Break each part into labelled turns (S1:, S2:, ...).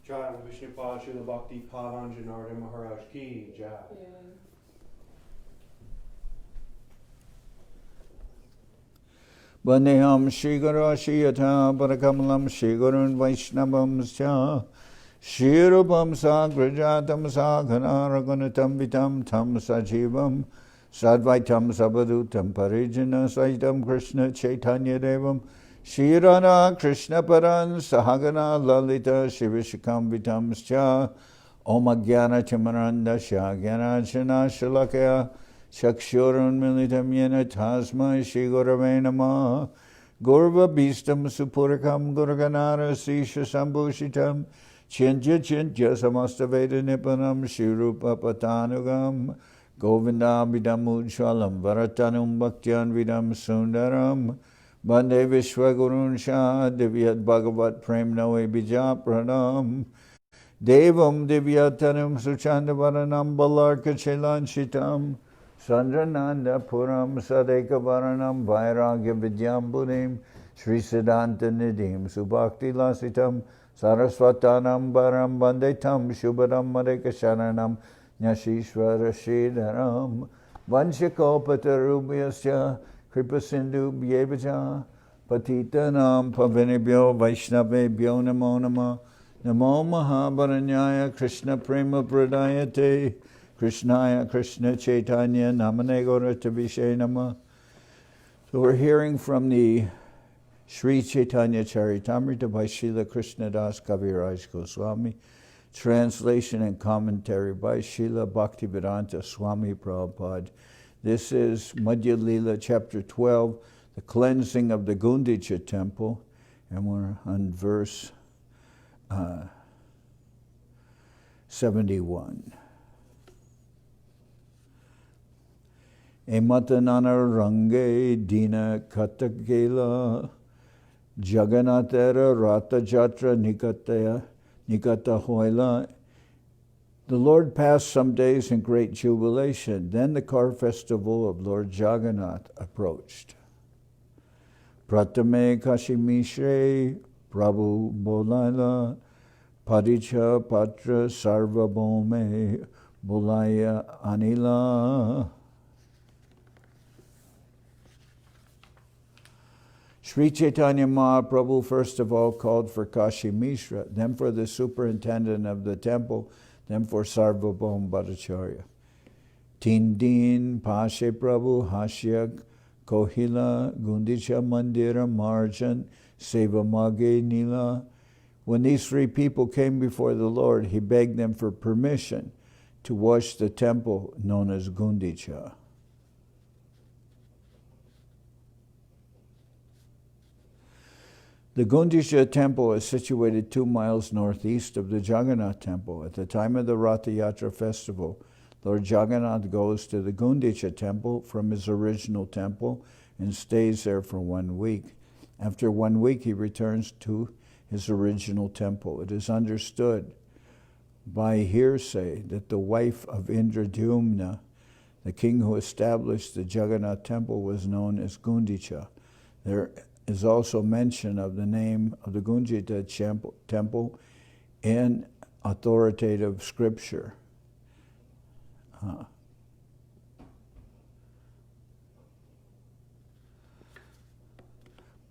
S1: Jai Vishnupad Srila Bhakti Pavan Janardan Maharaj Ki Jai.
S2: Vandeham Shri Guru Shiyata Parakamalam Shri Gurun Vaishnavam Sya Shri Rupam Sagrajatam Saghana Ragunatam Vitam Tam Sajivam Sadvaitam Sabadutam Parijana Saitam Krishna Chaitanya Devam Shri Radha Krishna Paran Sahagana Lalita Shivishikam Vitam Sya Om Agyana Chimaranda Shagyana Chana Shalakya Chakshurun Militam Yena Tasma Shri Gurave Namah Gurva Bhistam Supurikam Gurganara Sisha Sambhushitam Chintya Chintya Samasta-veda Nipanam Shri Rupa Patanugam Govinda Vidam Ujjalam Varatanum Bhaktyan Vidam Sundaram Bande Vishwagurun Shah Divyat Bhagavat Prem Noe Bija Pranam Devam Divyatanam Suchandavaranam Balarka Chelanchitam Sandrananda Puram Sadeka Varanam Vairagya Vidyambunim Sri Siddhanta Nidim Subhakti Lasitam Saraswatanam Baram Bandetam Shubhadam Madeka Sharanam Nyashishvara Shridaram Vanshikopatarubhyasya Kripasindu Bhyevaja Patitanam Pavinibhyo Vaishnavebhyo Namo Namah Namo Mahabaranyaya Krishna Prema Pradayate Krishnaya Krishna Chaitanya Namane Gauratavishe Nama. So we're hearing from the Sri Chaitanya Charitamrita by Srila Krishnadas Kaviraj Goswami, translation and commentary by Srila Bhaktisiddhanta Swami Prabhupada. This is Madhya-lila, chapter 12, the cleansing of the Gundicha Temple, and we're on verse 71. Ematanana range dina katakela Jagannatera Rathayatra nikata hoila. The Lord passed some days in great jubilation. Then the car festival of Lord Jagannath approached. Pratame Kashimishre Prabhu Bolala Paricha Patra Sarvabhome Bolaya Anila. Sri Chaitanya Mahaprabhu first of all called for Kashi Mishra, then for the superintendent of the temple, then for Sarvabhaum Bhattacharya. Tindin, Pashe Prabhu, Hashyak, Kohila, Gundicha Mandira, Marjan, Seva Mage Nila. When these three people came before the Lord, he begged them for permission to wash the temple known as Gundicha. The Gundicha Temple is situated 2 miles northeast of the Jagannath Temple. At the time of the Rathayatra festival, Lord Jagannath goes to the Gundicha Temple from his original temple and stays there for 1 week. After 1 week, he returns to his original temple. It is understood by hearsay that the wife of Indradyumna, the king who established the Jagannath Temple, was known as Gundicha. There is also mention of the name of the Gundicha Temple in authoritative scripture.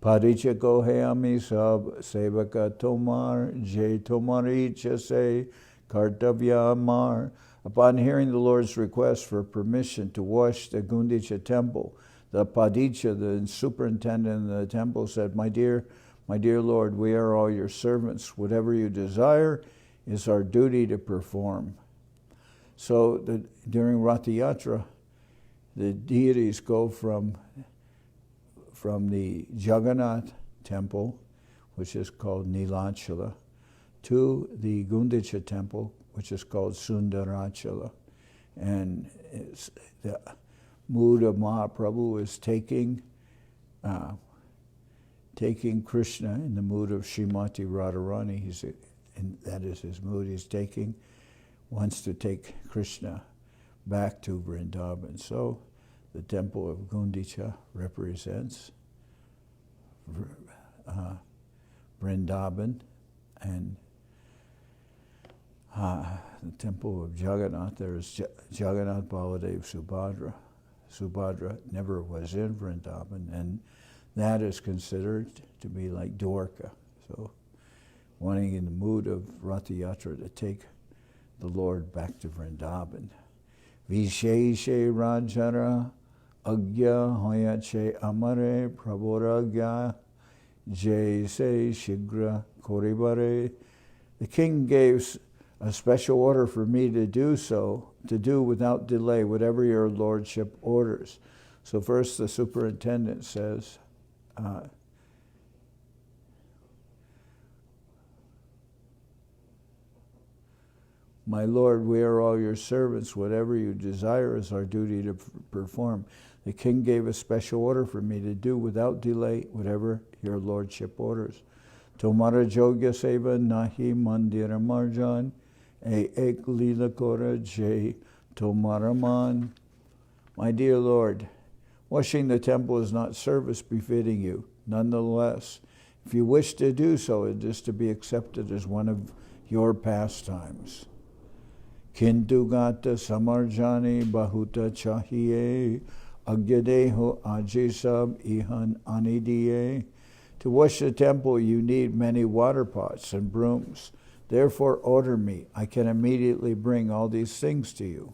S2: Paricha Goheami Sab Sevaka Tomar Jay Tomaricha Se Kartavya Mar. Upon hearing the Lord's request for permission to wash the Gundicha Temple, the Padicha, the superintendent of the temple, said, My dear Lord, we are all your servants. Whatever you desire is our duty to perform. So during Rathayatra, the deities go from the Jagannath Temple, which is called Nilachala, to the Gundicha Temple, which is called Sundarachala. And it's the mood of Mahaprabhu is taking Krishna in the mood of Srimati Radharani. And that is his mood. Wants to take Krishna back to Vrindavan. So the temple of Gundicha represents Vrindavan, and the temple of Jagannath, there's Jagannath, Baladev, Subhadra. Subhadra never was in Vrindavan, and that is considered to be like Dwarka. So, wanting in the mood of Rathayatra to take the Lord back to Vrindavan. Visheshe Rajara Agya Hoyache Amare Prabhoragya Jay Se Shigra Koribare. The king gave a special order for me to do so, to do without delay whatever your lordship orders. So first the superintendent says, my Lord, we are all your servants. Whatever you desire is our duty to perform. The king gave a special order for me to do without delay whatever your lordship orders. Tomara Jogya Seva Nahi Mandira Marjan Ek Lila Kora Jay Tomaraman. My dear Lord, washing the temple is not service befitting you. Nonetheless, if you wish to do so, it is to be accepted as one of your pastimes. Kintu gata samarjani bahuta chahiye agyadeho ajisab ihan anidiye. To wash the temple, you need many water pots and brooms. Therefore, order me. I can immediately bring all these things to you.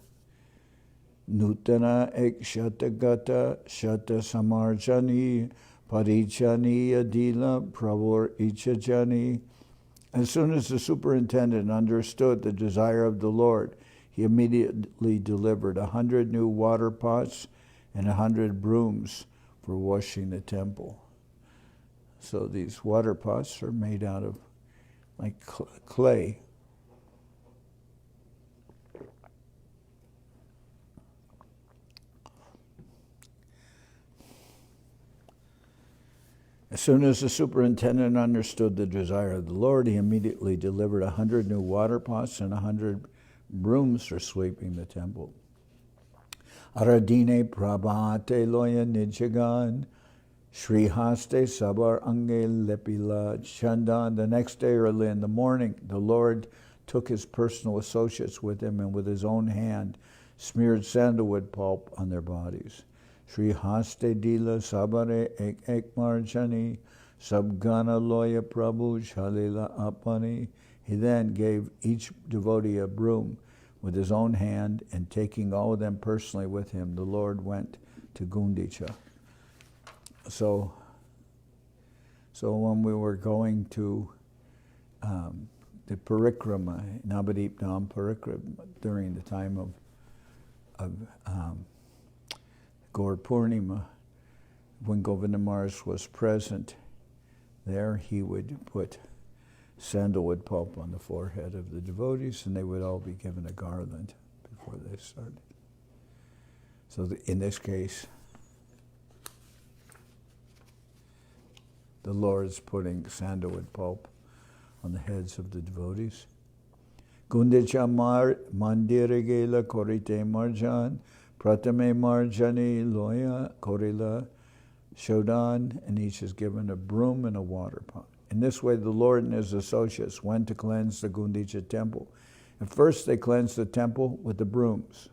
S2: Nutana ek shatagata shata samarjani parichani adila pravor ichajani. As soon as the superintendent understood the desire of the Lord, he immediately delivered 100 new water pots and 100 brooms for washing the temple. So these water pots are made out of like clay. As soon as the superintendent understood the desire of the Lord, he immediately delivered 100 new water pots and 100 brooms for sweeping the temple. Aradine prabhate loya nijagan, Shri haste sabar ange lepila chandan. The next day early in the morning, the Lord took his personal associates with him and with his own hand smeared sandalwood pulp on their bodies. Shri haste dila sabare ek marjani sabgana loya prabhu shalila apani. He then gave each devotee a broom with his own hand, and taking all of them personally with him, the Lord went to Gundicha. So when we were going to the parikrama, Navadip Nam parikrama, during the time of Gaur Purnima, when Govinda Maharaj was present there, he would put sandalwood pulp on the forehead of the devotees, and they would all be given a garland before they started. So in this case, the Lord's putting sandalwood pulp on the heads of the devotees. Gundicha Mandira Gela Korite Marjan, Pratame Marjani Loya Korila Shodan, and each is given a broom and a water pot. In this way, the Lord and his associates went to cleanse the Gundicha Temple. At first, they cleansed the temple with the brooms.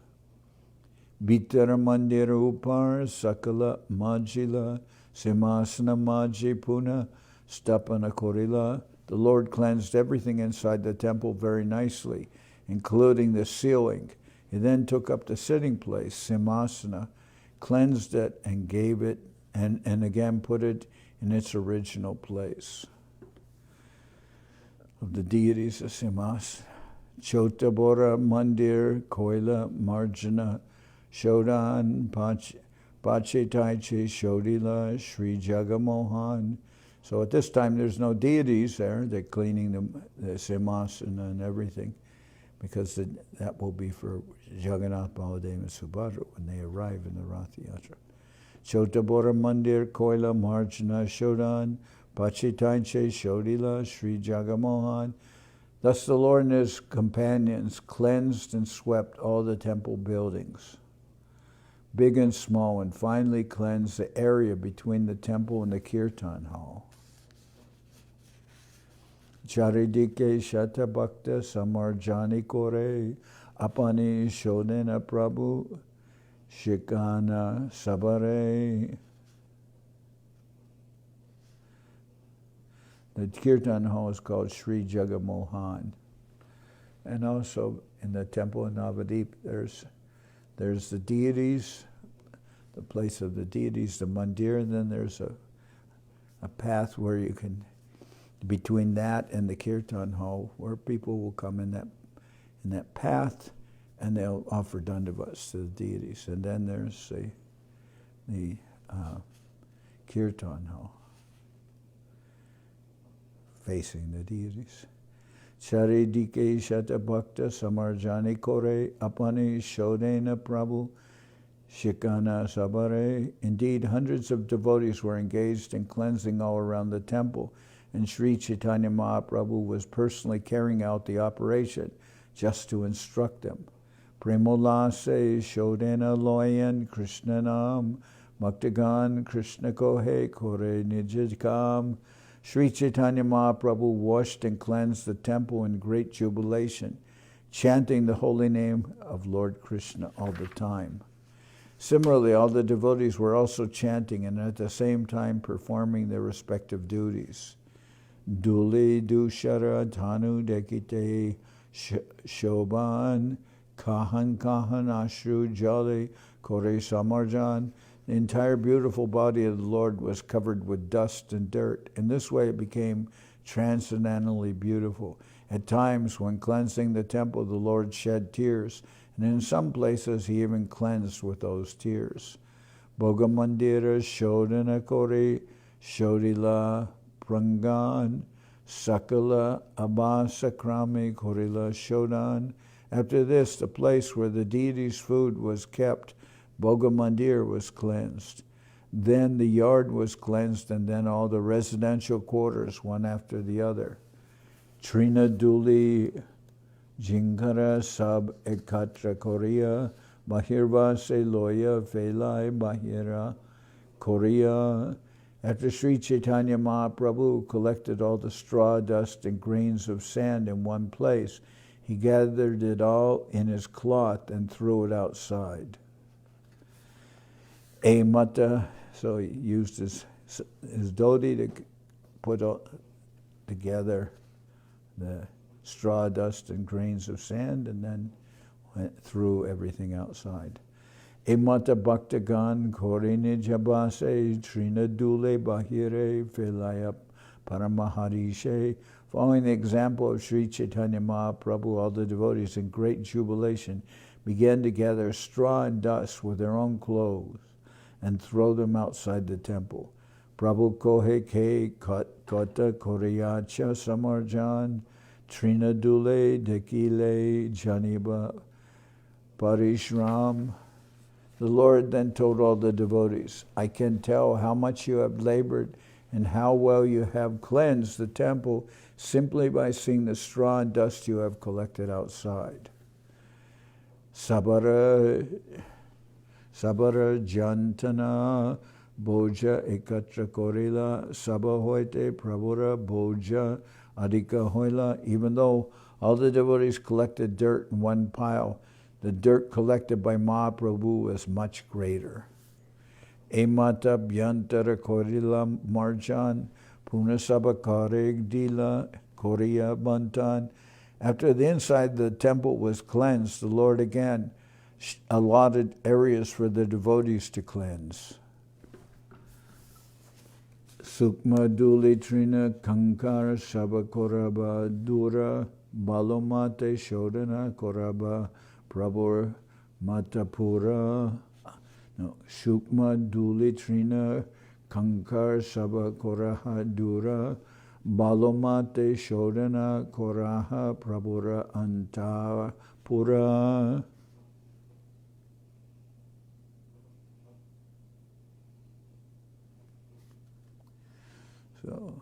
S2: Bitara Mandira Upar, Sakala Majila, Simasana Maji Puna, Stapana Korila. The Lord cleansed everything inside the temple very nicely, including the ceiling. He then took up the sitting place, Simasana, cleansed it and gave it, and again put it in its original place. Of the deities of Simas, Chotabora Mandir, Koila, Marjana, Shodan, Pachetaichi, Shodila, Sri Jagamohan. So at this time there's no deities there. They're cleaning the Simasana and everything, because that will be for Jagannath, Baladev, and Subhadra when they arrive in the Rathayatra. Chotabora Mandir, Koila, Marjana, Shodan, Pachitaiche, Shodila, Sri Jagamohan. Thus the Lord and his companions cleansed and swept all the temple buildings, big and small, and finally cleansed the area between the temple and the kirtan hall. Charidike Shata Bhakta Samarjani Kore Apani Shodena Prabhu Shikana Sabare. The Kirtan Hall is called Sri Jagamohan. And also in the temple in Navadip, there's the deities, the place of the deities, the mandir, and then there's a path where you can, between that and the Kirtan Hall, where people will come in that path, and they'll offer dandavats to the deities. And then there's the Kirtan Hall, facing the deities. Charidike Shata Bhakta Samarjani Kore Apani Shodena Prabhu Shikana Sabare. Indeed, hundreds of devotees were engaged in cleansing all around the temple, and Sri Chaitanya Mahaprabhu was personally carrying out the operation just to instruct them. Premolase Shodena Loyan Krishnanam Bhaktagan Krishna Kohe Kore Nijikam. Sri Chaitanya Mahaprabhu washed and cleansed the temple in great jubilation, chanting the holy name of Lord Krishna all the time. Similarly, all the devotees were also chanting and at the same time performing their respective duties. Duli Dushara Dhanu Dekite Shoban Kahan Ashru Jali Kore Samarjan. The entire beautiful body of the Lord was covered with dust and dirt. In this way it became transcendently beautiful. At times, when cleansing the temple, the Lord shed tears, and in some places he even cleansed with those tears. Bhogamandira Shodana Kori Shodila Prangan Sakala Abasakrami Korila Shodan. After this, the place where the deity's food was kept, Bhogamandir, was cleansed. Then the yard was cleansed, and then all the residential quarters, one after the other. Trina Duli Jinkara Sab Ekatra Korea Bahirva Se Loya Velai Bahira Korea. After Sri Chaitanya Mahaprabhu collected all the straw, dust, and grains of sand in one place, he gathered it all in his cloth and threw it outside. A mata, so he used his dhoti to put together the straw, dust, and grains of sand, and then threw everything outside. E mata bhaktagan korine jabase trina dule bahire velaya paramaharishe. Following the example of Sri Chaitanya Mahaprabhu, all the devotees in great jubilation began to gather straw and dust with their own clothes and throw them outside the temple. Prabhu kohe ke kota koreyacha samarjan trina dule dekile janiba parishram. The Lord then told all the devotees, I can tell how much you have labored and how well you have cleansed the temple simply by seeing the straw and dust you have collected outside. Sabara Jantana Boja Ekatra Korila Sabahoite Prabhura Boja Adika Hoila. Even though all the devotees collected dirt in one pile, the dirt collected by Mahaprabhu was much greater. Emata Bhyantara Korila Marjan Punasaba Kareg Dila Korea Bantan. After the inside of the temple was cleansed, the Lord again allotted areas for the devotees to cleanse. Sukma Duli Trina Kankara Saba Koraba Dura Balomate Shodana Koraba Prabhur Matapura. No, Shukma Duli Trina Kankar Saba Koraha Dura Balomate Shodana Koraha Prabhura Anta Pura. So,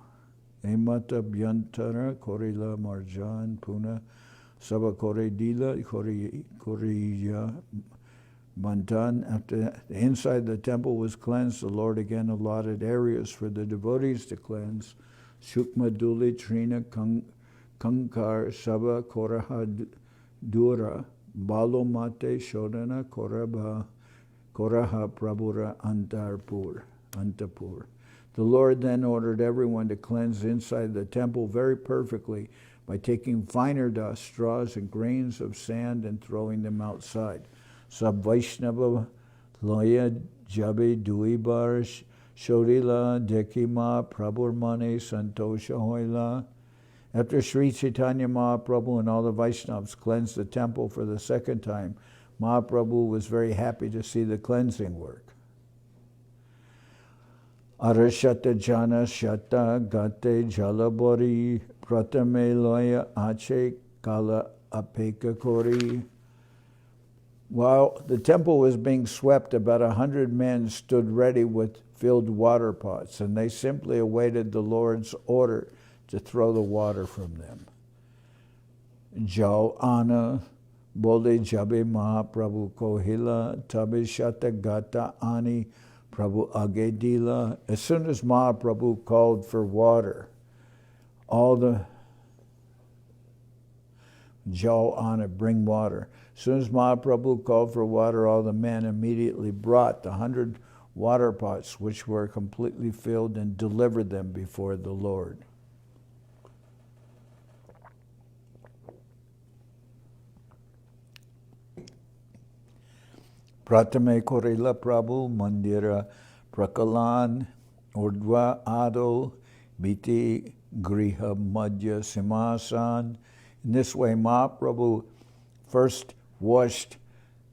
S2: Emata Bhyantara Korila Marjan Puna Saba Kore Dila Koriya Bantan. After the inside of the temple was cleansed, the Lord again allotted areas for the devotees to cleanse. Shukmaduli Trina Kankar Saba Koraha Dura Balomate Shodana Koraha Prabhura Antapur. The Lord then ordered everyone to cleanse inside the temple very perfectly by taking finer dust, straws, and grains of sand and throwing them outside. Sab Vaishnava Loya Jabe Duibar Shodila Dekima Prabhurmane Santosha Hoila. After Sri Chaitanya Mahaprabhu and all the Vaishnavas cleansed the temple for the second time, Mahaprabhu was very happy to see the cleansing work. Arashata Jana Shata Gate Jalabori Pratame Loya Ache Kala Apeka Kori. While the temple was being swept, about 100 men stood ready with filled water pots, and they simply awaited the Lord's order to throw the water from them. Jao Ana Bole Jabe Mahaprabhu Kohila Tabe Shata Gata Ani Prabhu Agedila. As soon as Mahaprabhu called for water, all the Jao Ana, bring water. As soon as Mahaprabhu called for water, all the men immediately brought the 100 water pots, which were completely filled, and delivered them before the Lord. Pratame Korila Prabhu Mandira Prakalan Urdva Ado Biti Griha Madhya Simasan. In this way, Mahaprabhu first washed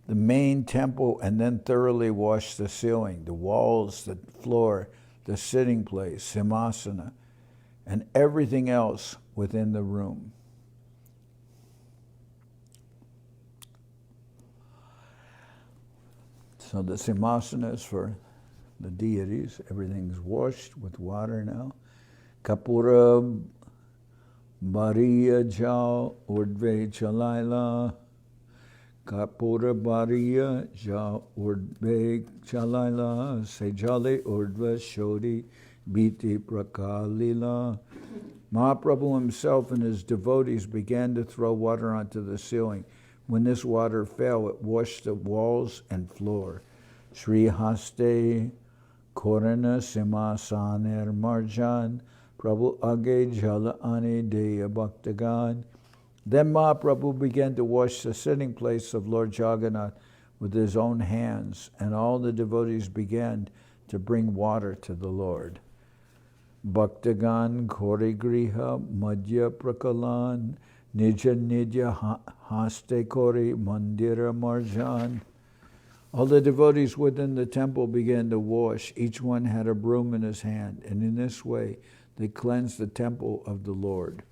S2: the main temple and then thoroughly washed the ceiling, the walls, the floor, the sitting place, Simasana, and everything else within the room. So the Simasana is for the deities. Everything's washed with water now. Kapura Bariya Jao Urdve Chalaila. Kapura Bariya Jao Urdve Chalaila. Sejale Urdva Shodi Biti Prakalila. Mahaprabhu himself and his devotees began to throw water onto the ceiling. When this water fell, it washed the walls and floor. Sri Haste Korana Simasaner Marjan Prabhu Age Jala Ani Deya Bhaktagan. Then Mahaprabhu began to wash the sitting place of Lord Jagannath with his own hands, and all the devotees began to bring water to the Lord. Bhaktagan Kori Griha Madhya Prakalan Nija Nija Haste Kori Mandira Marjan. All the devotees within the temple began to wash. Each one had a broom in his hand, and in this way they cleansed the temple of the Lord.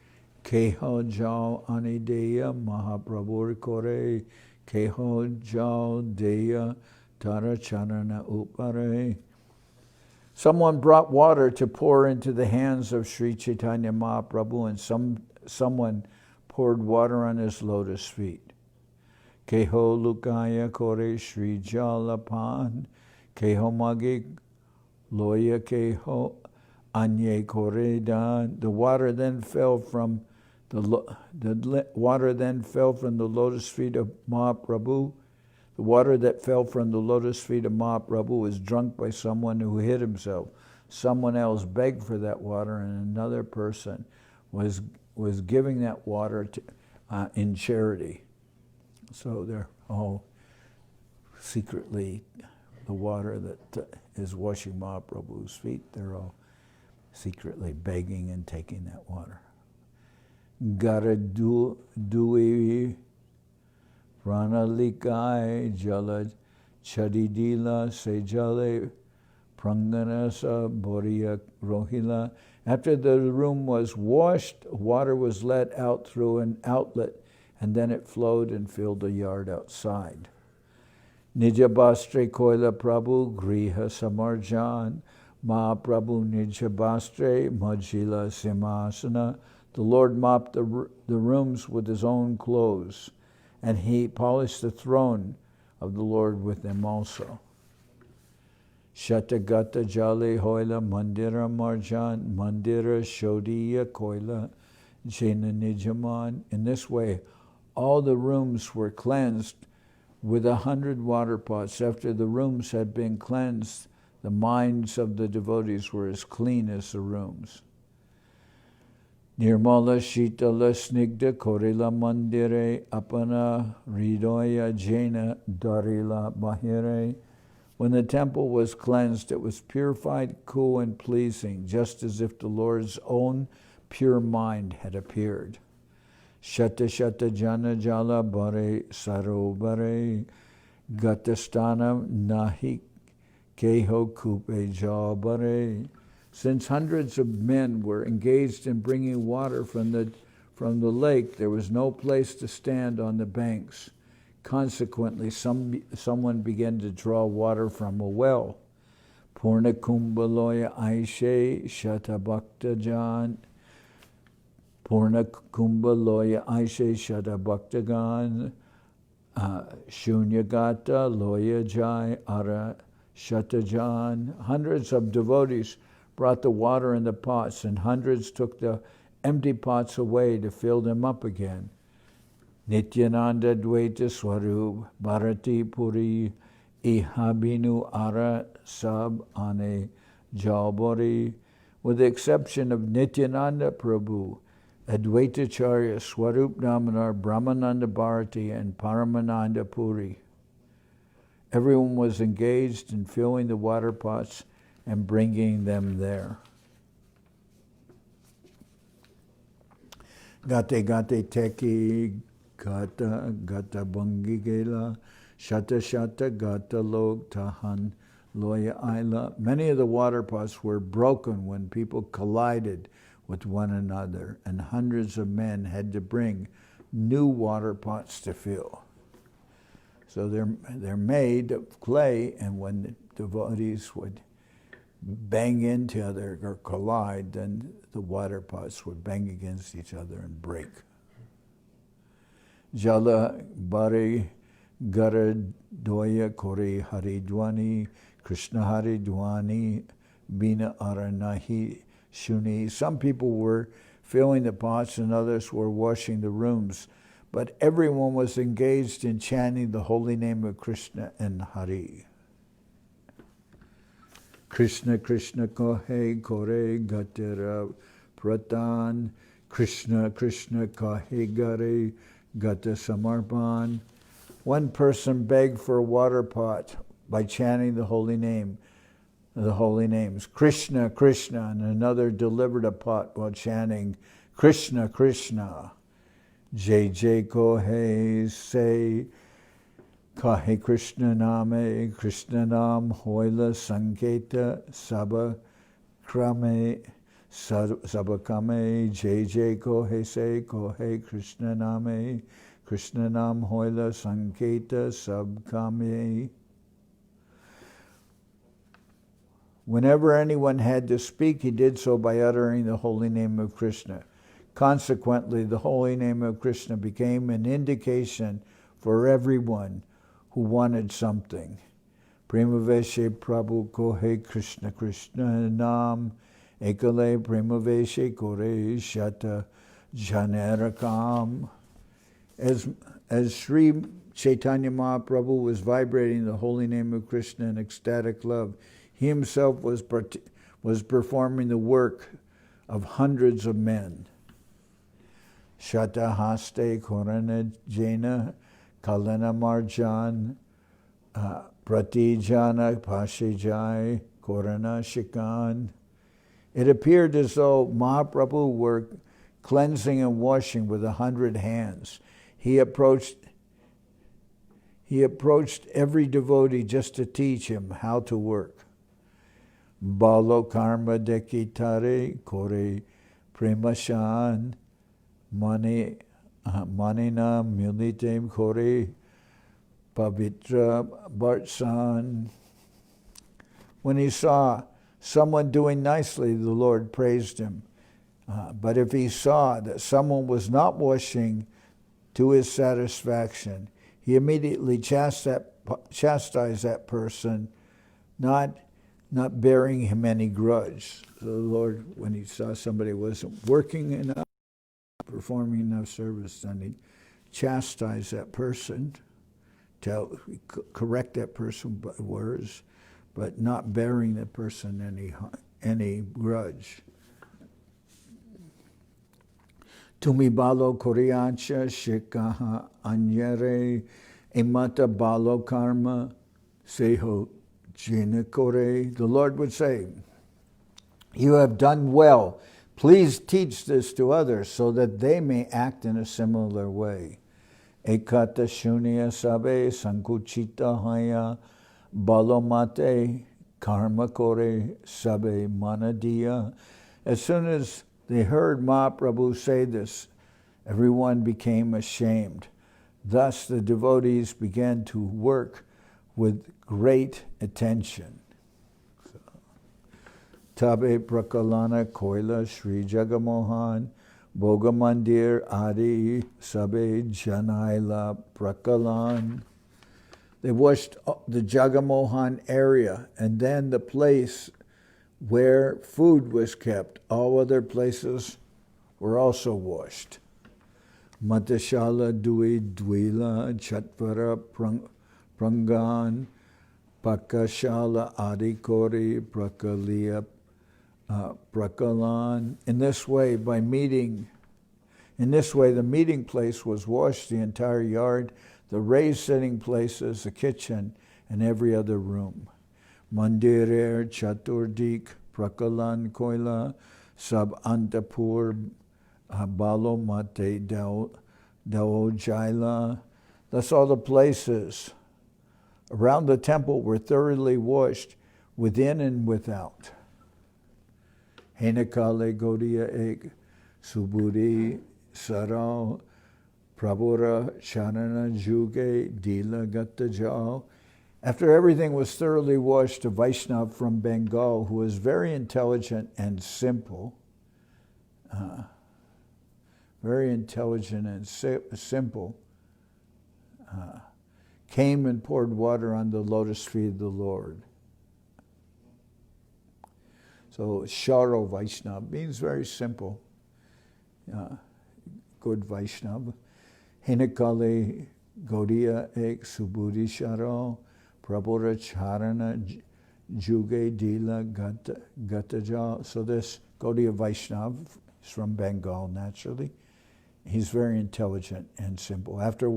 S2: Keho Jao Anideya Mahaprabhu Kore Keho Jao Deya Taracharana Upare. Someone brought water to pour into the hands of Sri Chaitanya Mahaprabhu, and someone poured water on his lotus feet. Keho Lukaya Kore Sri Jalapan Keho Magi Loya Keho Anye Kore Dan. The water then fell from the lotus feet of Mahaprabhu. The water that fell from the lotus feet of Mahaprabhu was drunk by someone who hid himself. Someone else begged for that water, and another person was giving that water in charity. So they're all secretly, the water that is washing Mahaprabhu's feet, they're all secretly begging and taking that water. Garadui Pranalikai Jala Chadidila Sejale Pranganasa Boria Rohila. After the room was washed, water was let out through an outlet, and then it flowed and filled the yard outside. Nijabastre Koila Prabhu Griha Samarjan Mahaprabhu Nijabastre Majila Simasana. The Lord mopped the rooms with his own clothes, and he polished the throne of the Lord with them also. Shatagata Jale Hoila Mandira Marjan Mandira Shodiya Koila Jena Nijaman. In this way, all the rooms were cleansed with 100 water pots. After the rooms had been cleansed, the minds of the devotees were as clean as the rooms. Nirmala Shitala Snigdha Korila Mandire Apana Hridoya Jena Darila Bahire. When the temple was cleansed, it was purified, cool, and pleasing, just as if the Lord's own pure mind had appeared. Shata Shata Jana Jala Bare Sarobare Gatastana Nahi Keho Kupe Jabare. Since hundreds of men were engaged in bringing water from the lake, there was no place to stand on the banks. Consequently, someone began to draw water from a well. Purna Kumbhaloya Aishe Shatabhaktajan. Purna Kumbhaloya Aishe Shatabhaktagan. Shunyagata Loya Jai Ara Shatajan. Hundreds of devotees brought the water in the pots, and hundreds took the empty pots away to fill them up again. Nityananda Dvaita Swarup Bharati Puri Ihabinu Ara Sab Ane Jalbari. With the exception of Nityananda Prabhu, Advaitacharya, Swarup Damanar, Brahmananda Bharati, and Paramananda Puri, everyone was engaged in filling the water pots and bringing them there. Gate Gate Teki Gata Gata Bangigela Shata Shata Gata Log Tahan Loya Aila. Many of the water pots were broken when people collided with one another, and hundreds of men had to bring new water pots to fill. So they're made of clay, and when the devotees would bang into each other or collide, then the water pots would bang against each other and break. Jala Bari Garadoya Kori Haridwani Krishna Haridwani Bina Aranahi Shuni. Some people were filling the pots and others were washing the rooms, but everyone was engaged in chanting the holy name of Krishna and Hari. Krishna Krishna Kohe Kore Gatera Pratan. Krishna Krishna Kohe Gare Gata Samarpan. One person begged for a water pot by chanting the holy names, Krishna Krishna, and another delivered a pot while chanting Krishna Krishna. Jai Jai Kohe say Kahe Krishna Name, Krishna Nam Hoila Sanketa Sabha Krame Sabakame, Jai Jai Kohe Se Kohe Krishna Name, Krishna Nam Hoila Sanketa Sabkame. Whenever anyone had to speak, he did so by uttering the holy name of Krishna. Consequently, the holy name of Krishna became an indication for everyone who wanted something. Premaveshe Prabhu Kohe Krishna Krishna Nam Ekale Premaveshe Kore Shata Janarakam. As Sri Chaitanya Mahaprabhu was vibrating the holy name of Krishna in ecstatic love, he himself was performing the work of hundreds of men. Shata Haste Korana Jena Kalana Marjan Pratijana Pashijai Korana Shikan. It appeared as though Mahaprabhu were cleansing and washing with 100 hands. He approached every devotee just to teach him how to work. Balo karma dekitare kore premashan manina militem kore pavitra bartsan. When he saw someone doing nicely, the Lord praised him. But if he saw that someone was not washing to his satisfaction, he immediately chastised that person, not not bearing him any grudge. So the Lord, when he saw somebody wasn't working enough, performing enough service, then he'd chastise that person, correct that person by words, but not bearing that person any grudge. Tumi balo koriancha shikaha anyare emata balo karma seho jinakore. The Lord would say, you have done well. Please teach this to others so that they may act in a similar way. Ekata shunya sabe sankuchita haya balomate karma kore sabe manadiya. As soon as they heard Mahaprabhu say this, everyone became ashamed. Thus the devotees began to work with great attention. Tabe Prakalana Koila Sri Jagamohan Bogamandir Adi Sabe Janaila Prakalan. They washed the Jagamohan area and then the place where food was kept. All other places were also washed. Matashala Dui Dwila Chatvara Prangan Pakashala Adikori Prakaliya Prakalan. In this way, the meeting place was washed, the entire yard, the raised sitting places, the kitchen, and every other room. Mandirer Chaturdik Prakalan Koila Sab Antapur Balo Mate Dao Jaila. Thus all the places around the temple were thoroughly washed within and without. Henakale Gaudiya Ek Subudi Sarao Prabhura Charana Juge Dila Gattajao. After everything was thoroughly washed, a Vaishnava from Bengal, who was very intelligent and simple, came and poured water on the lotus feet of the Lord. So Sharo Vaishnava means very simple, good Vaishnava. Hinakali Gaudiya Ek Subudhi Sharo Prabhura Charana Juge Dila Gataja. So this Gaudiya Vaishnava is from Bengal naturally. He's very intelligent and simple. After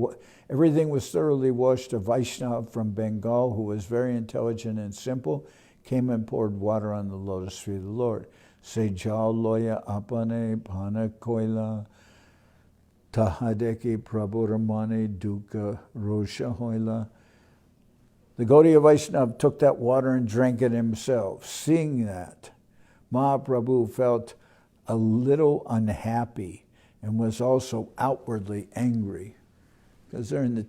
S2: everything was thoroughly washed, a Vaishnava from Bengal, who was very intelligent and simple, came and poured water on the lotus feet of the Lord. Se jal loya apane pana koila tahadeki prabhuramane dukkha rosha hoila. The Gaudiya Vaishnava took that water and drank it himself. Seeing that, Mahaprabhu felt a little unhappy and was also outwardly angry, because they're in the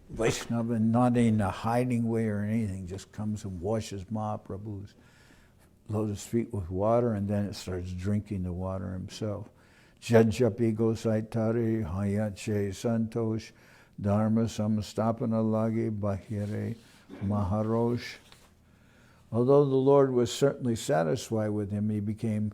S2: Vaishnava, not in a hiding way or anything, just comes and washes Mahaprabhu's lotus feet with water, and then it starts drinking the water himself. Jajapi Gosaitari Hayache Santosh Dharma Samastapana Lagi Bahire Maharosh. Although the Lord was certainly satisfied with him, he became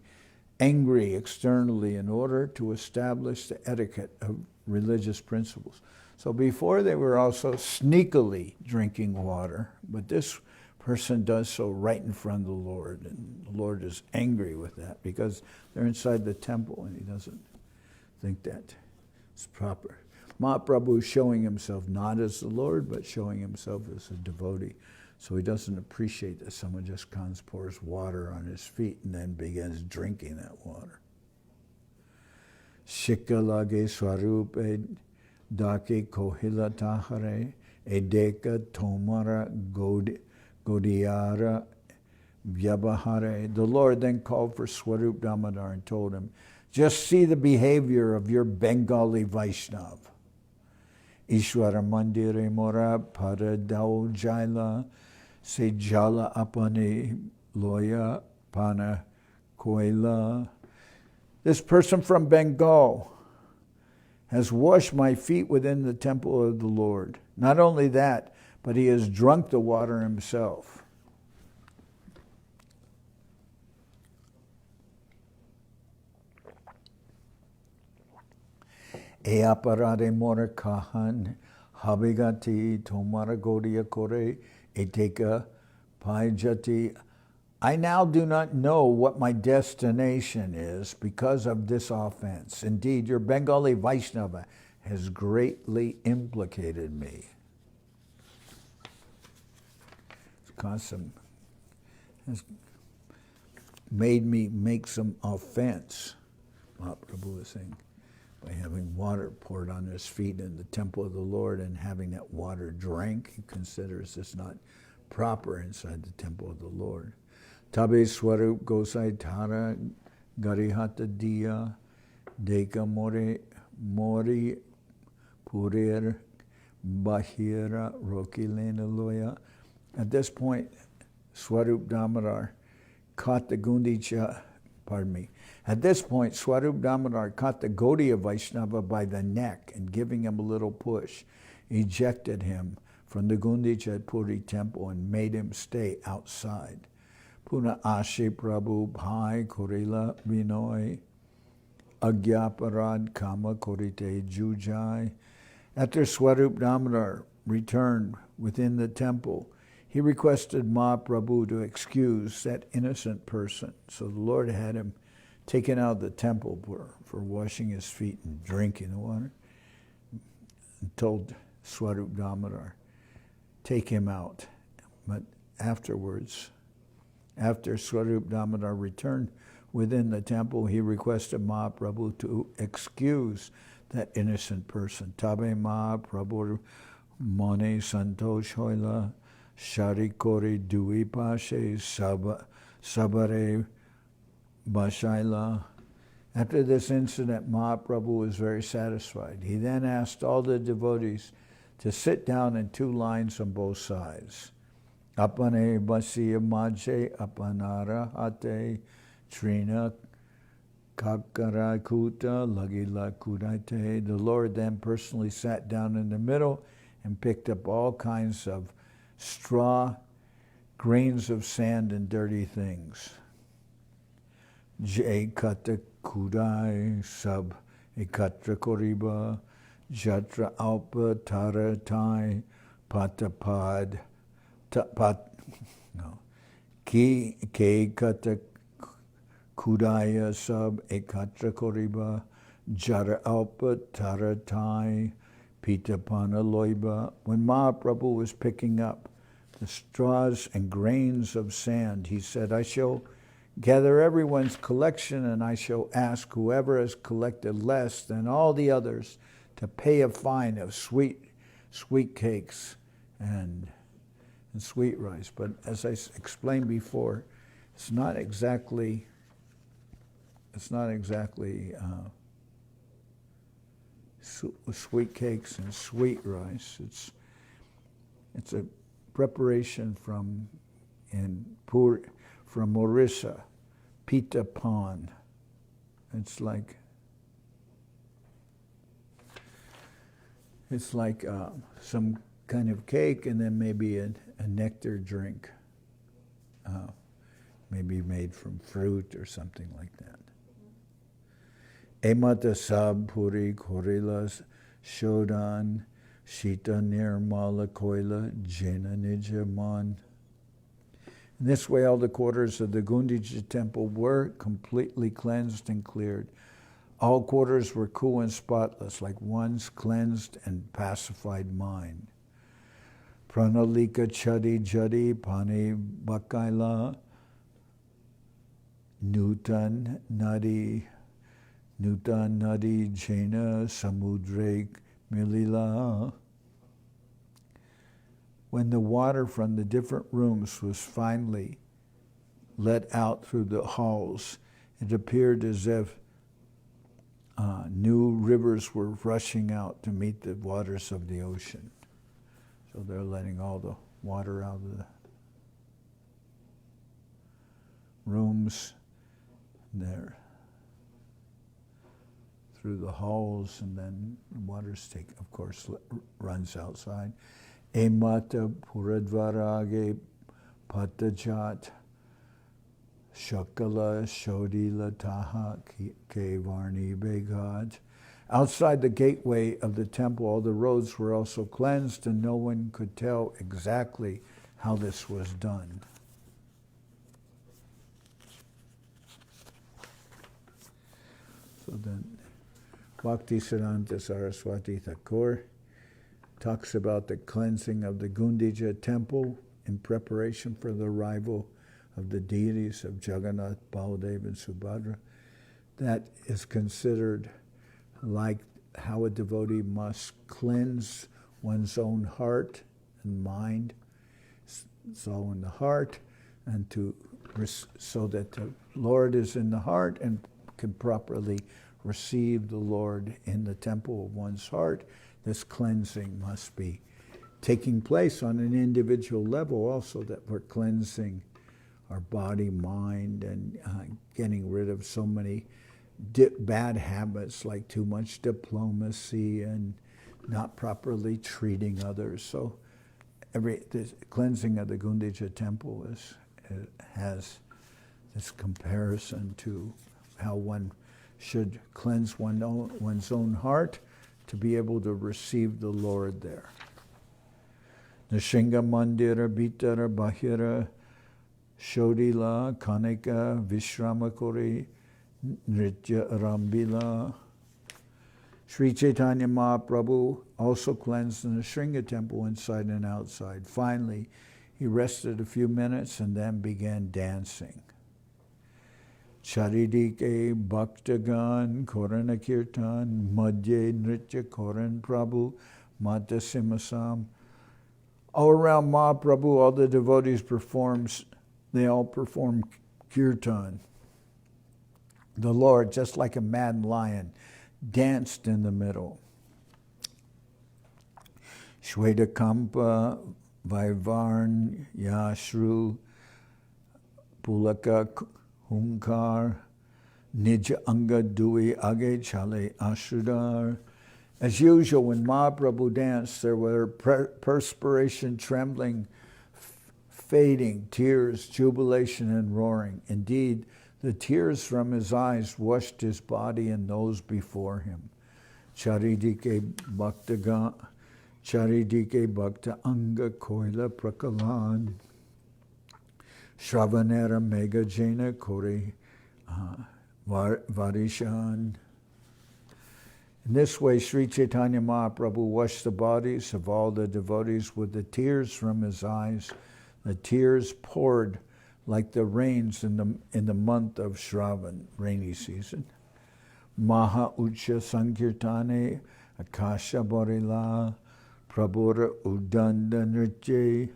S2: angry externally in order to establish the etiquette of religious principles. So before they were also sneakily drinking water, but this person does so right in front of the Lord, and the Lord is angry with that because they're inside the temple and he doesn't think that it's proper. Mahaprabhu is showing himself not as the Lord, but showing himself as a devotee. So he doesn't appreciate that someone just comes, pours water on his feet, and then begins drinking that water. Shikalage swarupe dake kohila tahare edeka tomara godiara vyabahare. The Lord then called for Swarup Damodar and told him, just see the behavior of your Bengali Vaishnava. Ishwara mandire mora paradao jaila se jala apane loya pana koila. This person from Bengal has washed my feet within the temple of the Lord. Not only that, but he has drunk the water himself. Eaparade mora kahan, habigati tomara godia kore, eteka paijati. I now do not know what my destination is because of this offense. Indeed, your Bengali Vaishnava has greatly implicated me. Has made me make some offense, Mahaprabhu was saying, by having water poured on his feet in the temple of the Lord and having that water drank. He considers this not proper inside the temple of the Lord. Tabe Swarup Gosai Tara Garihata Diya Deka Mori Purir Bahira Rokilena Loya. At this point, Swarup Damodar caught the At this point, Swarup Damodar caught the Gaudiya Vaishnava by the neck and giving him a little push, ejected him from the Gundicha Temple and made him stay outside. Puna Ashe Prabhu Bhai Korila Vinoi Agyaparad Kama Korite Jujai. After Swarup Damodar returned within the temple, he requested Mahaprabhu to excuse that innocent person. So the Lord had him taken out of the temple for washing his feet and drinking the water, and told Swarup Damodar, take him out. But afterwards, after Swarup Damodar returned within the temple, he requested Mahaprabhu to excuse that innocent person. Tabe Mahaprabhu Mone Santosh Hoila Sharikori Dui Pashe Sabare Bashaila. After this incident, Mahaprabhu was very satisfied. He then asked all the devotees to sit down in two lines on both sides. Apane Basiya Maje Apanara Hate Trina Kakarakuta Lagila Kudaite. The Lord then personally sat down in the middle and picked up all kinds of straw, grains of sand, and dirty things. Jai Kata Kudai Sab Ekatra Koriba Jatra Alpa Tara Tai Patapad Ki Ke Kata Kudaya Sab Ekatra Koriba Jara Alpa Tara Tai Pitapana Loiba. When Mahaprabhu was picking up the straws and grains of sand, he said, I shall gather everyone's collection and I shall ask whoever has collected less than all the others to pay a fine of sweet cakes and sweet rice. But as I explained before, it's not exactly sweet cakes and sweet rice. It's a preparation from Orissa, pita pan. It's like some kind of cake and then maybe a nectar drink, maybe made from fruit or something like that. Emata sab puri korilas shodan shita nirmala koila jena nijaman. In this way, all the quarters of the Gundicha Temple were completely cleansed and cleared. All quarters were cool and spotless, like one's cleansed and pacified mind. Pranalika chadi jadi pani bakaila nutan nadi jena samudre milila. When the water from the different rooms was finally let out through the halls, it appeared as if new rivers were rushing out to meet the waters of the ocean. So they're letting all the water out of the rooms there through the halls, and then the water's runs outside. Emata puradvarage patajat shakala shodila taha ke varni begad. Outside the gateway of the temple, all the roads were also cleansed, and no one could tell exactly how this was done. So then, Bhaktisiddhanta Saraswati Thakur talks about the cleansing of the Gundicha Temple in preparation for the arrival of the deities of Jagannath, Baladev, and Subhadra. That is considered like how a devotee must cleanse one's own heart and mind. It's all in the heart, and so that the Lord is in the heart and can properly receive the Lord in the temple of one's heart. This cleansing must be taking place on an individual level also, that we're cleansing our body, mind, and getting rid of so many bad habits like too much diplomacy and not properly treating others. So this cleansing of the Gundicha Temple has this comparison to how one should cleanse one's own heart to be able to receive the Lord there. Nishinga Mandira Bitara Bahira Shodila Kanika Vishramakuri Nritya Rambila. Sri Chaitanya Mahaprabhu also cleansed the Nishinga temple inside and outside. Finally, he rested a few minutes and then began dancing. Charidike Bhaktagan Korana Kirtan Madhye Nritya Koran Prabhu Mata Simasam. All around Mahaprabhu, all the devotees they all perform kirtan. The Lord, just like a mad lion, danced in the middle. Shwedakampa Vaivarn Yashru Pulaka Hunkar Nija Anga Dui Age Chale Ashrudar. As usual, when Mahaprabhu danced, there were perspiration, trembling, fading, tears, jubilation, and roaring. Indeed, the tears from his eyes washed his body and those before him. Charidike Bhakta Anga Koila Prakalan Shravanera Megajena Kori Varishan. In this way, Sri Chaitanya Mahaprabhu washed the bodies of all the devotees with the tears from his eyes. The tears poured like the rains in the month of Shravan, rainy season. Maha Ucha Sankirtane Akasha Borila Prabhura Udanda Nritye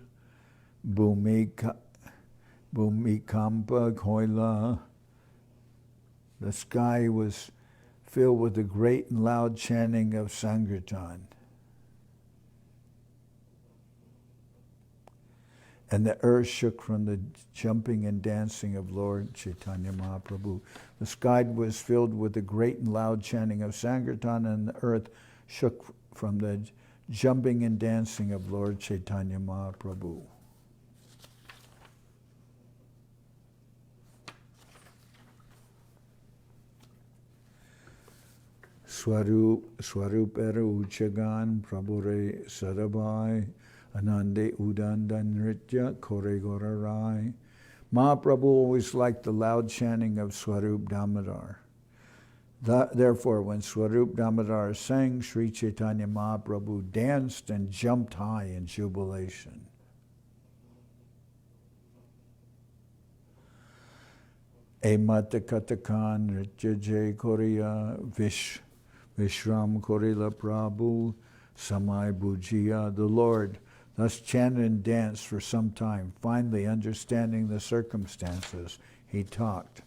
S2: Bhumikampa Koila. The sky was filled with the great and loud chanting of Sankirtan. And the earth shook from the jumping and dancing of Lord Chaitanya Mahaprabhu. The sky was filled with the great and loud chanting of Sankirtan, and the earth shook from the jumping and dancing of Lord Chaitanya Mahaprabhu. Swarupera Uchagan Prabhure Sadabai Anande Udanda Nritya Kore Gora Rai. Mahaprabhu always liked the loud chanting of Swarup Damodar. Therefore, when Swarup Damodar sang, Sri Chaitanya Mahaprabhu danced and jumped high in jubilation. Emata Katakan Nritya Jay Korea Vishram Korila Prabhu Samai Bhujiya. The Lord thus chanted and danced for some time. Finally, understanding the circumstances, he stopped,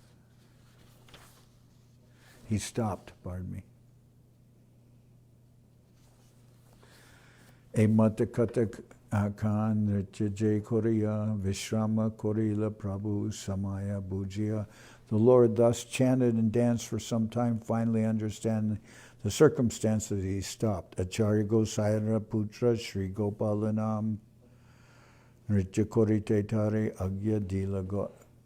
S2: Emata Katakan Nritya Jay Korea Vishrama Korila Prabhu Samaya Bhujiya. The Lord thus chanted and danced for some time. Finally, understanding the circumstances, he stopped. Acharya Gosayara Putra Sri Gopalanam Nritya Korite Tare Agya Dila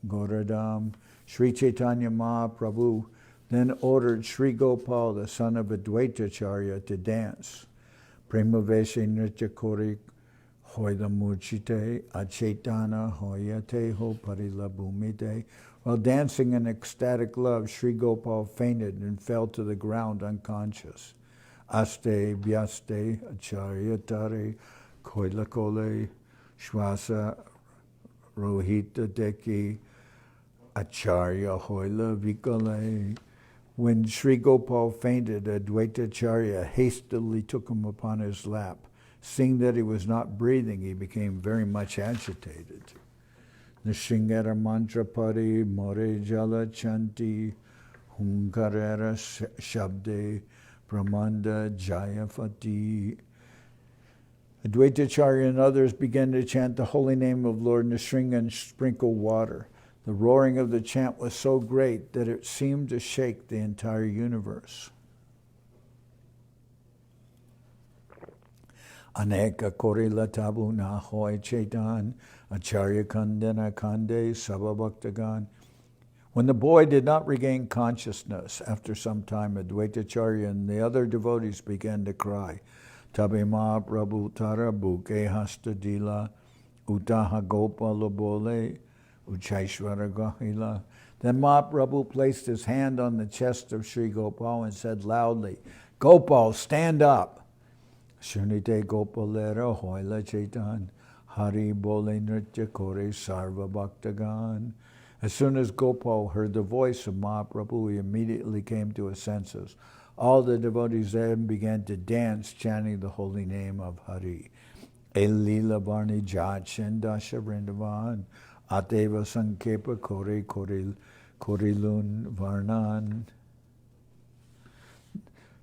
S2: Goradam. Sri Chaitanya Mahaprabhu then ordered Sri Gopal, the son of Advaitacharya, to dance. Premaveshe nritya kori hoila murchite achetana hoyate ho parila bhumite. While dancing in ecstatic love, Sri Gopal fainted and fell to the ground unconscious. Aste vyaste acharya tare koila kole shwasa rohita deki acharya hoila vikale. When Sri Gopal fainted, Advaitacharya hastily took him upon his lap. Seeing that he was not breathing, he became very much agitated. Nishingara mantrapari more jala chanti hunkarera shabde brahmanda jayafati. Advaitacharya and others began to chant the holy name of Lord Nrsinga and sprinkle water. The roaring of the chant was so great that it seemed to shake the entire universe. Aneka korila tabu na hoy chetan acharya kandana kande sababhaktagan. When the boy did not regain consciousness, after some time Advaitacharya and the other devotees began to cry, Tabe Mahaprabhu tara buke hastadila utaha gopala bole Uchaishwara Gahila. Then Mahaprabhu placed his hand on the chest of Sri Gopal and said loudly, Gopal, stand up. Shunite Gopalera hoila chetan hari bole nritya kore sarva bhaktagan. As soon as Gopal heard the voice of Mahaprabhu, he immediately came to his senses. All the devotees then began to dance, chanting the holy name of Hari. Elila Varni Jachin Dasha Vrindavan Ateva Sankepa Korilun Varnan.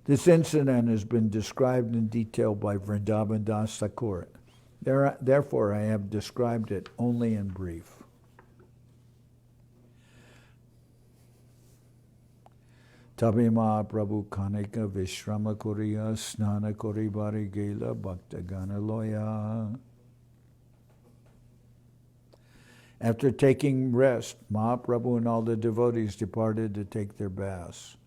S2: This incident has been described in detail by Vrindavan Das Thakur. Therefore, I have described it only in brief. Tabi Mahaprabhu Kanika Vishrama Kuriya Snana Koribari Gela Bhakta Gana Loya. After taking rest, Mahaprabhu and all the devotees departed to take their baths.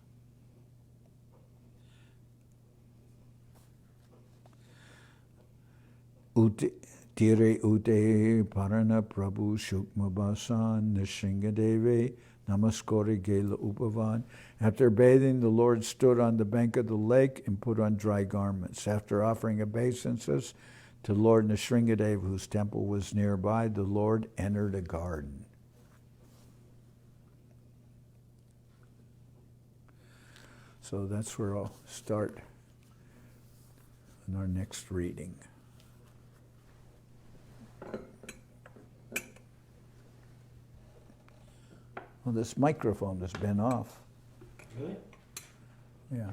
S2: Tire ute parana Prabhu Shukma Basan Nishinga Deve Namaskori Gela Upavan. After bathing, the Lord stood on the bank of the lake and put on dry garments. After offering obeisances to Lord Nrsingadev, whose temple was nearby, the Lord entered a garden. So that's where I'll start in our next reading. Well, this microphone has been off.
S1: Really?
S2: Yeah.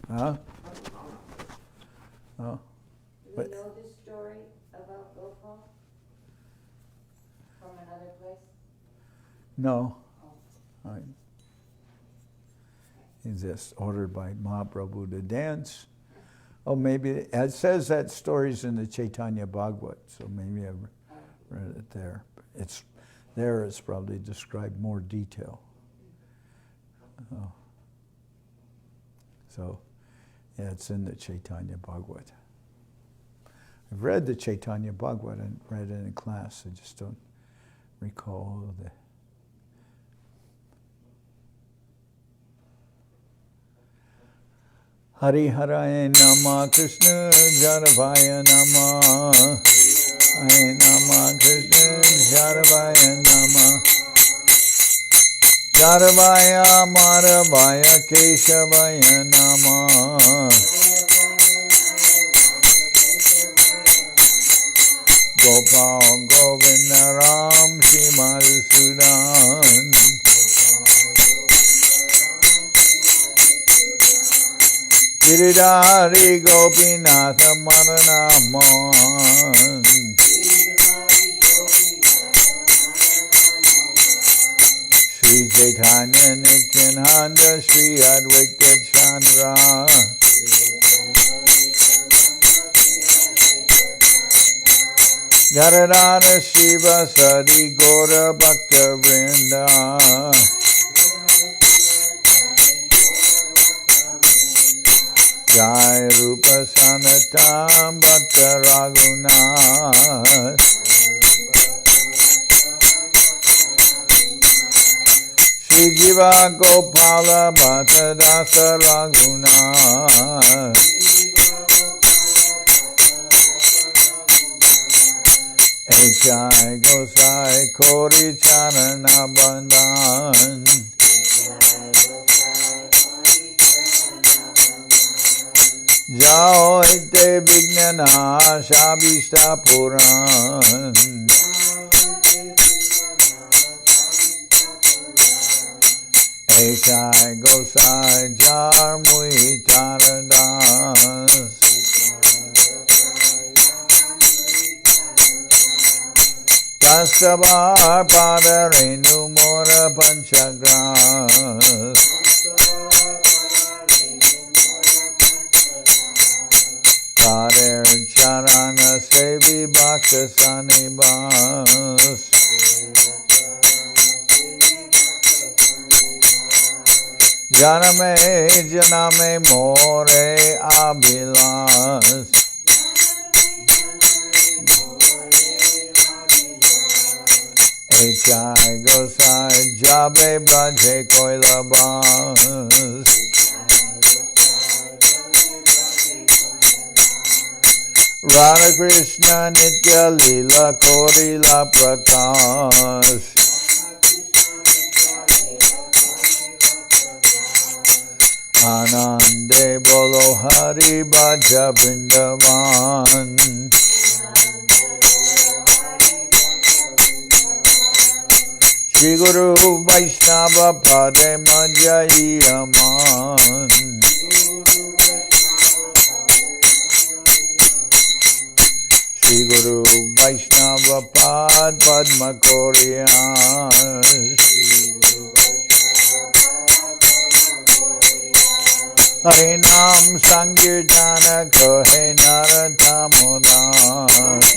S1: Huh?
S2: Oh.
S3: Do we know this story about Gopal from another place?
S2: No.
S3: Oh.
S2: He's just ordered by Mahaprabhu to dance. Oh, maybe it says that story's in the Chaitanya Bhagavat, so maybe I've read it there. It's probably described more detail. Oh. So, yeah, it's in the Chaitanya Bhagavat. I've read the Chaitanya Bhagavat and read it in class. I just don't recall the... Hari Haraya Nama Krishna Jaravaya Nama Hare Nama Krishna Jaravaya Nama Jaravaya Maravaya Keshavaya Nama Gopal Govinda Ram Shimadhusudan Giridhari Gopinatha Maranaman Sri Chaitanya Nityananda Sri Advaita Chandra Garadara Shiva Sadi Gora Bhakta Vrinda. Jai Rupa Sanatam Bhatta Raghunath. Shri Jiva Gopala Bhatta Dasa Raghunath. Echai Gosai Kori Charana Bandhan. Jao ite vignana shabishta puran. Echai Gosai Jar Mui Taradas. Kastavar Padarenu Mora Panchagras. Pader Charana Sevi Bhakta Sanibas. Janame More Abhilas. Echai Gosai Jabe Braje Koilabas. Radha Krishna Nitya Lila Korila Prakash. Anande Bolo Hari Bhaja Vrindavan. Shri Guru Vaishnava Pade Madhya-lila. Shri Guru Vaishnava Pad Padma Koriyas. Harinam Sankirtana Kohe Naratamodas.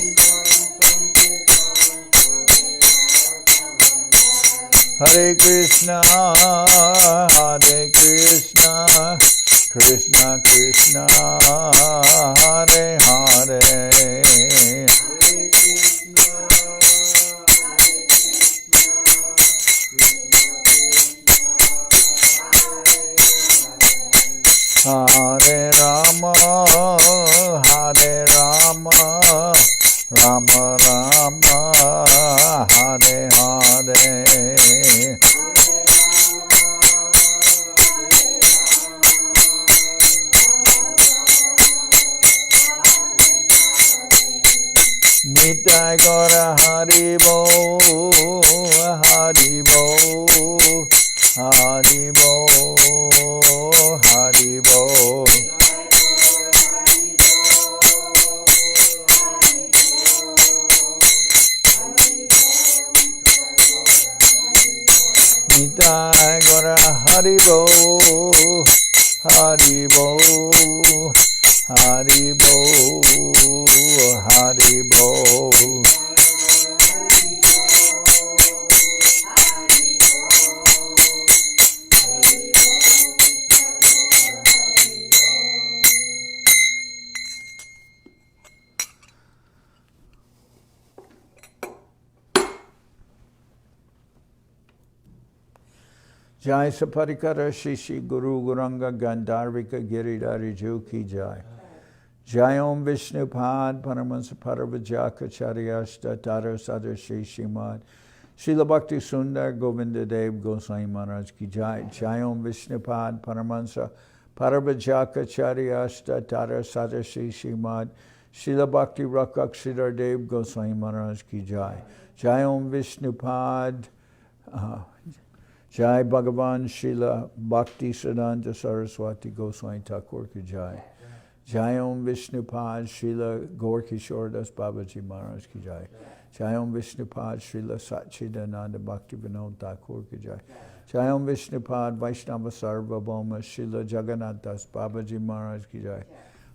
S2: Hare Krishna, Krishna Krishna, Hare Hare. Hare Rama, Rama Rama, Hare Hare. Nitai Gora Haribo, Haribo, Haribo, Haribo. Nitai Gora Haribo, Haribo, Haribo, Haribo. Jai Saparikara Shishi Guru Guranga Gandharvika Giridhari Ju Ki Jai. Jai Om Vishnupad Paramahansa Paravajaka Charyashta Tara Sadar Shishimad. Srila Bhakti Sundar Govinda Dev Goswami Maharaj Ki Jai. Jai Om Vishnupad Paramahansa Paravajaka Charyashta Tara Sadar Shishimad. Srila Bhakti Rakshidhar Dev Goswami Maharaj Ki Jai. Jai Om Vishnupad Jai Bhagavan Srila Bhaktisiddhanta Saraswati Goswami Thakur Ki Jai. Jai Om Vishnupad Srila Gaurkishordas Babaji Maharaj Ki Jai. Jai Om Vishnupad Srila Satchidananda Bhakti Vinod Thakur Ki Jai. Jai Om Vishnupad Vaishnava Sarvabhauma Srila Jagannath Das Babaji Maharaj Ki Jai.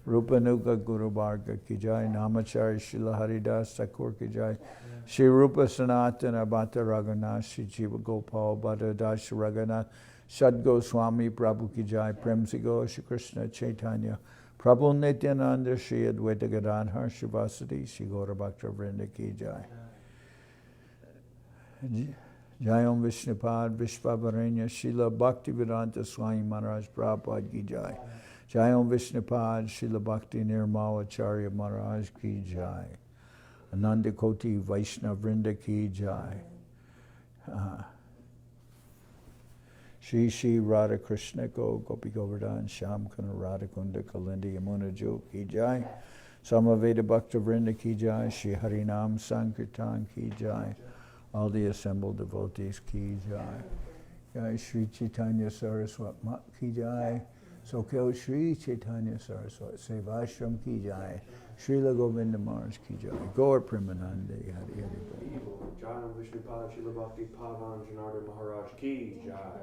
S2: Rupanuga Guru Bharga ki jai, Namacharya Srila Haridas Thakur ki jai, Shri Rupa Sanatana Bhatta Raghunath, Shri Jiva Gopal Bhatta Das Raghunath, Sad Goswami Prabhu ki jai, Prem Se Go Shri Krishna Chaitanya, Prabhu Nityananda, Shri Advaita Gadadhar, Shri Vasadi, Shri Gaura Bhakta Vrinda ki jai. Jayam Vishnupad Vishvavaranya, Srila Bhaktisiddhanta Swami Maharaj Prabhupada ki jai. Jayam Vishnupad, Srila Bhakti Nirmala Acharya Maharaj ki jai. Ananda Koti Vaishnav Vrinda ki jai. Shri Shri Radha Krishna Go Gopi Govardhan Sham Kana Radha Kunda Kalindi Yamuna Jo ki jai. Samaveda Bhakta Vrinda ki jai. Shri Harinam Sankirtan ki jai. All the assembled devotees ki jai. Jai Sri Chaitanya Saraswati ki jai. Soquel Sri Chaitanya Saraswati Seva Ashram ki jai. Srila Govinda Maharaj ki jai. Gaur Premanande Hari Hari Bol.
S1: Janardan Vishnupad Srila Bhakti Pavan Janardan Maharaj ki jai.